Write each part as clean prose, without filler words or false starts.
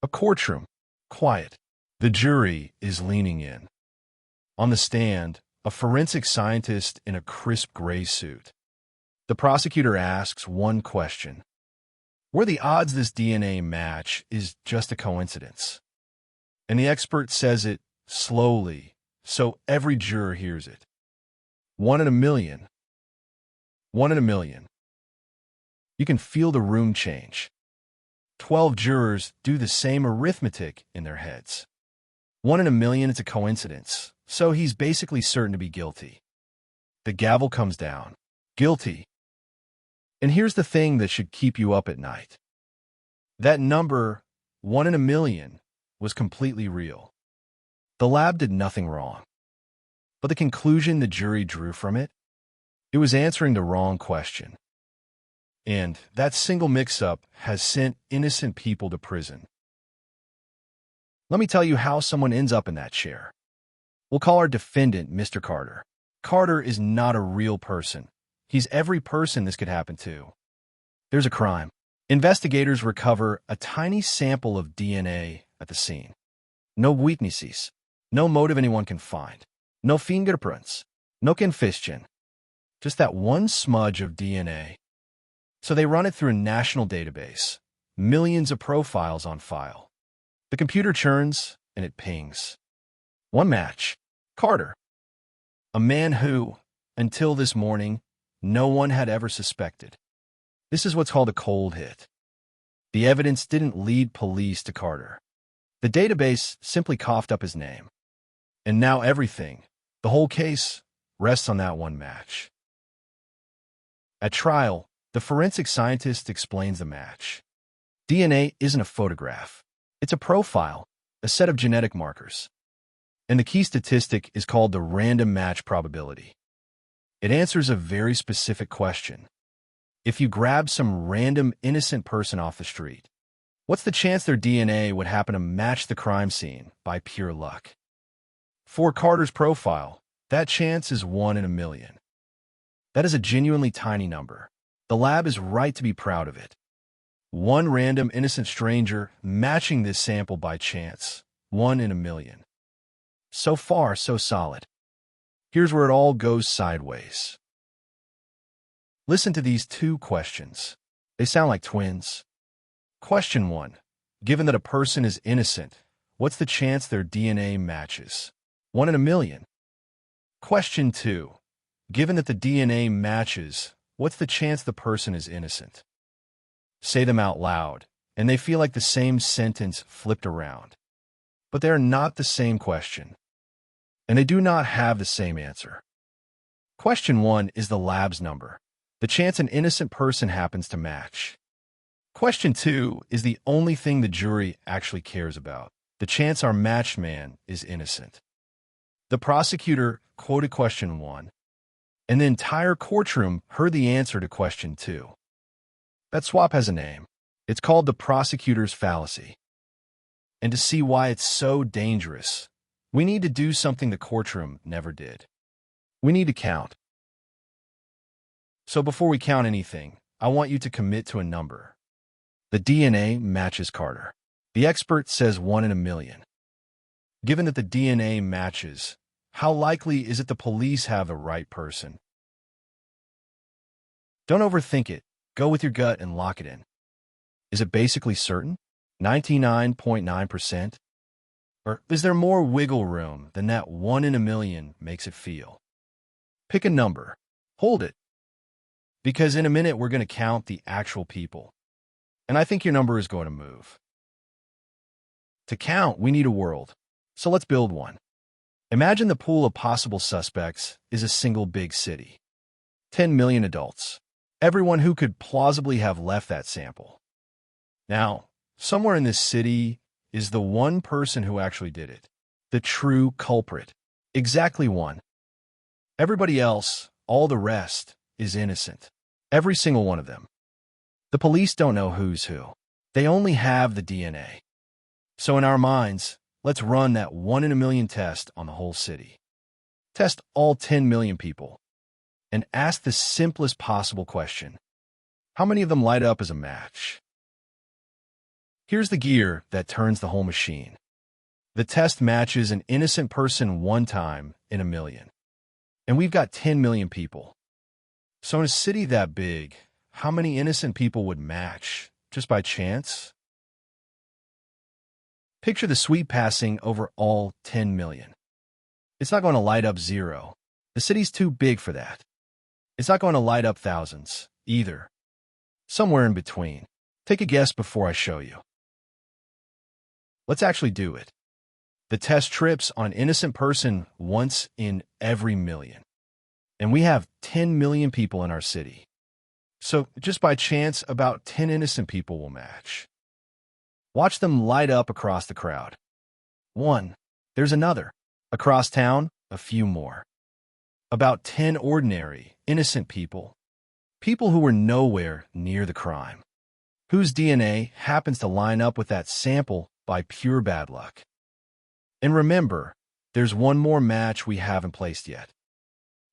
A courtroom. Quiet. The jury is leaning in. On the stand, a forensic scientist in a crisp gray suit. The prosecutor asks one question. Were the odds this DNA match is just a coincidence? And the expert says it slowly, so every juror hears it. 1 in a million. 1 in a million. You can feel the room change. 12 jurors do the same arithmetic in their heads. 1 in a million, it's a coincidence, so he's basically certain to be guilty. The gavel comes down. Guilty. And here's the thing that should keep you up at night. That number, 1 in a million, was completely real. The lab did nothing wrong. But the conclusion the jury drew from it? It was answering the wrong question. And that single mix-up has sent innocent people to prison. Let me tell you how someone ends up in that chair. We'll call our defendant Mr. Carter. Carter is not a real person. He's every person this could happen to. There's a crime. Investigators recover a tiny sample of DNA at the scene. No weaknesses. No motive anyone can find. No fingerprints. No confession. Just that one smudge of DNA. So they run it through a national database. Millions of profiles on file. The computer churns, and it pings. One match. Carter. A man who, until this morning, no one had ever suspected. This is what's called a cold hit. The evidence didn't lead police to Carter. The database simply coughed up his name. And now everything, the whole case, rests on that one match. At trial, the forensic scientist explains the match. DNA isn't a photograph. It's a profile, a set of genetic markers. And the key statistic is called the random match probability. It answers a very specific question. If you grab some random innocent person off the street, what's the chance their DNA would happen to match the crime scene by pure luck? For Carter's profile, that chance is 1 in a million. That is a genuinely tiny number. The lab is right to be proud of it. One random innocent stranger matching this sample by chance. 1 in a million. So far, so solid. Here's where it all goes sideways. Listen to these two questions. They sound like twins. Question 1. Given that a person is innocent, what's the chance their DNA matches? 1 in a million. Question 2. Given that the DNA matches, what's the chance the person is innocent? Say them out loud, and they feel like the same sentence flipped around. But they are not the same question. And they do not have the same answer. Question 1 is the lab's number, the chance an innocent person happens to match. Question 2 is the only thing the jury actually cares about, the chance our matched man is innocent. The prosecutor quoted question 1, and the entire courtroom heard the answer to question 2. That swap has a name. It's called the prosecutor's fallacy. And to see why it's so dangerous, we need to do something the courtroom never did. We need to count. So before we count anything, I want you to commit to a number. The DNA matches Carter. The expert says 1 in a million. Given that the DNA matches, how likely is it the police have the right person? Don't overthink it. Go with your gut and lock it in. Is it basically certain? 99.9%? Or is there more wiggle room than that 1 in a million makes it feel? Pick a number. Hold it. Because in a minute, we're going to count the actual people. And I think your number is going to move. To count, we need a world. So let's build one. Imagine the pool of possible suspects is a single big city. 10 million adults. Everyone who could plausibly have left that sample. Now, somewhere in this city is the one person who actually did it. The true culprit. Exactly one. Everybody else, all the rest, is innocent. Every single one of them. The police don't know who's who. They only have the DNA. So in our minds, let's run that 1 in a million test on the whole city. Test all 10 million people. And ask the simplest possible question. How many of them light up as a match? Here's the gear that turns the whole machine. The test matches an innocent person one time in a million. And we've got 10 million people. So in a city that big, how many innocent people would match just by chance? Picture the sweep passing over all 10 million. It's not going to light up zero. The city's too big for that. It's not going to light up thousands either. Somewhere in between. Take a guess before I show you. Let's actually do it. The test trips on an innocent person once in every million. And we have 10 million people in our city. So just by chance, about 10 innocent people will match. Watch them light up across the crowd. One. There's another. Across town, a few more. About 10 ordinary, innocent people. People who were nowhere near the crime. Whose DNA happens to line up with that sample by pure bad luck. And remember, there's one more match we haven't placed yet.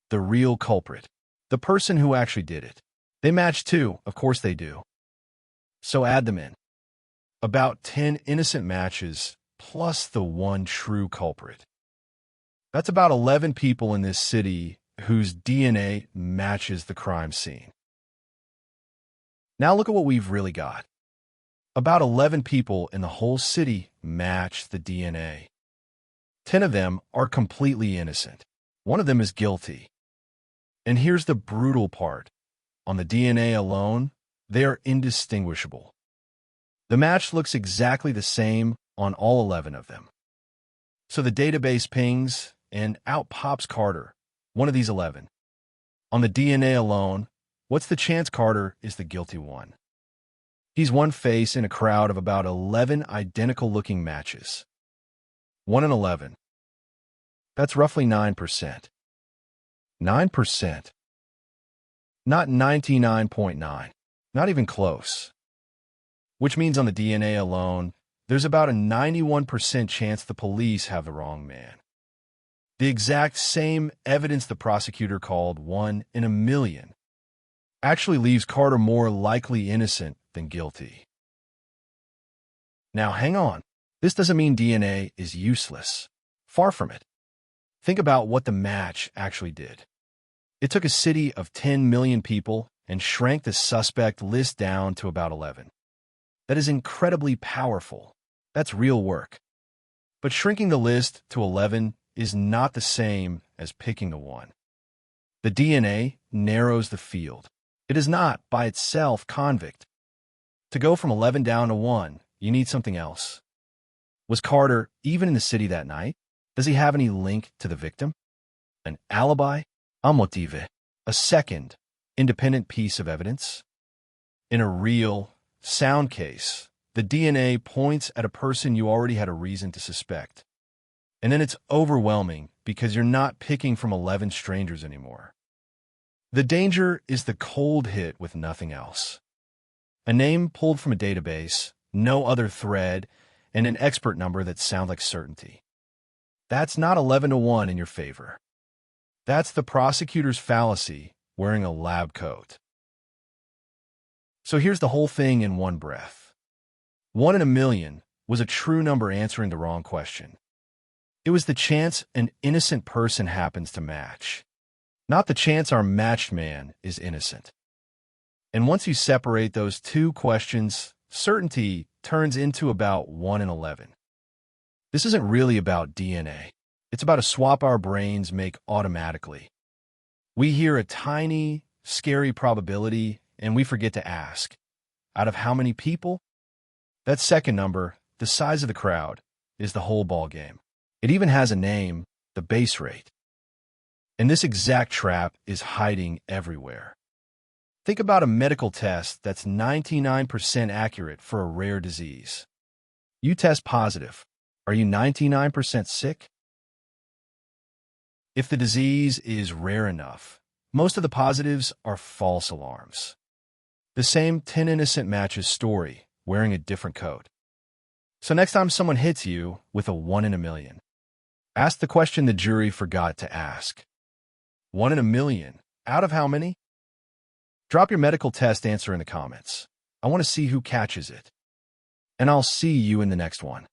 The real culprit. The person who actually did it. They match too, of course they do. So add them in. About 10 innocent matches plus the one true culprit. That's about 11 people in this city whose DNA matches the crime scene. Now look at what we've really got. About 11 people in the whole city match the DNA. 10 of them are completely innocent. One of them is guilty. And here's the brutal part. On the DNA alone, they are indistinguishable. The match looks exactly the same on all 11 of them. So the database pings, and out pops Carter, one of these 11. On the DNA alone, what's the chance Carter is the guilty one? He's one face in a crowd of about 11 identical-looking matches. 1 in 11. That's roughly 9%. 9%. Not 99.9. Not even close. Which means on the DNA alone, there's about a 91% chance the police have the wrong man. The exact same evidence the prosecutor called 1 in a million actually leaves Carter more likely innocent than guilty. Now hang on. This doesn't mean DNA is useless. Far from it. Think about what the match actually did. It took a city of 10 million people and shrank the suspect list down to about 11. That is incredibly powerful. That's real work. But shrinking the list to 11 is not the same as picking the one. The DNA narrows the field. It is not, by itself, convict. To go from 11 down to 1, you need something else. Was Carter even in the city that night? Does he have any link to the victim? An alibi? A motive? A second, independent piece of evidence? In a real, sound case, the DNA points at a person you already had a reason to suspect. And then it's overwhelming because you're not picking from 11 strangers anymore. The danger is the cold hit with nothing else. A name pulled from a database, no other thread, and an expert number that sound like certainty. That's not 11 to 1 in your favor. That's the prosecutor's fallacy wearing a lab coat. So here's the whole thing in one breath. 1 in a million was a true number answering the wrong question. It was the chance an innocent person happens to match, not the chance our matched man is innocent. And once you separate those two questions, certainty turns into about 1 in 11. This isn't really about DNA. It's about a swap our brains make automatically. We hear a tiny, scary probability, and we forget to ask, out of how many people? That second number, the size of the crowd, is the whole ball game. It even has a name, the base rate. And this exact trap is hiding everywhere. Think about a medical test that's 99% accurate for a rare disease. You test positive. Are you 99% sick? If the disease is rare enough, most of the positives are false alarms. The same 10 innocent matches story, wearing a different coat. So next time someone hits you with a 1 in a million, ask the question the jury forgot to ask. 1 in a million, out of how many? Drop your medical test answer in the comments. I want to see who catches it. and I'll see you in the next one.